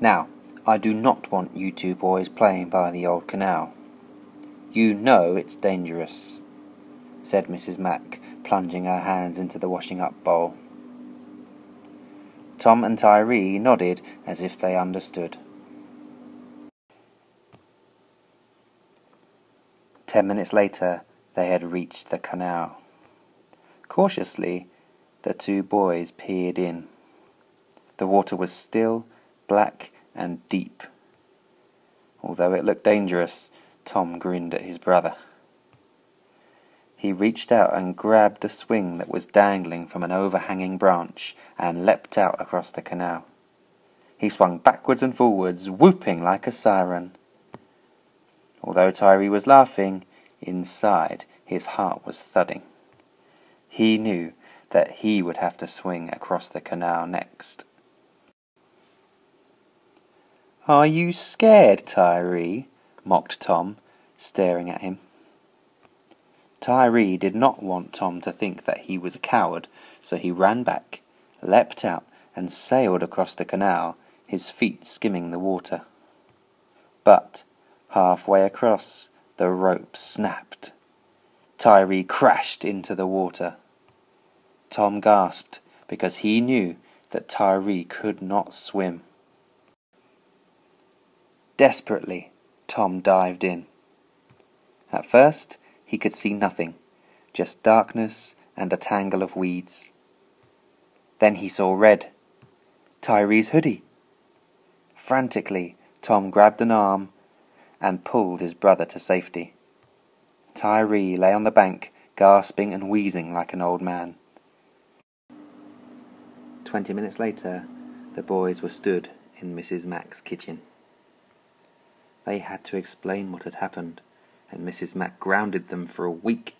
Now, I do not want you two boys playing by the old canal. You know it's dangerous," said Mrs. Mac, plunging her hands into the washing-up bowl. Tom and Tyree nodded as if they understood. 10 minutes later, they had reached the canal. Cautiously, the two boys peered in. The water was still, black, and deep. Although it looked dangerous, Tom grinned at his brother. He reached out and grabbed a swing that was dangling from an overhanging branch and leapt out across the canal. He swung backwards and forwards, whooping like a siren. Although Tyree was laughing, inside his heart was thudding. He knew that he would have to swing across the canal next. "Are you scared, Tyree?" mocked Tom, staring at him. Tyree did not want Tom to think that he was a coward, so he ran back, leapt out, and sailed across the canal, his feet skimming the water. But halfway across, the rope snapped. Tyree crashed into the water. Tom gasped because he knew that Tyree could not swim. Desperately, Tom dived in. At first, he could see nothing, just darkness and a tangle of weeds. Then he saw red. Tyree's hoodie. Frantically, Tom grabbed an arm and pulled his brother to safety. Tyree lay on the bank, gasping and wheezing like an old man. 20 minutes later, the boys were stood in Mrs. Mac's kitchen. They had to explain what had happened, and Mrs. Mac grounded them for a week.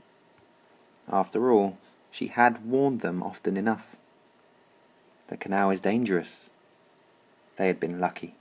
After all, she had warned them often enough. The canal is dangerous. They had been lucky.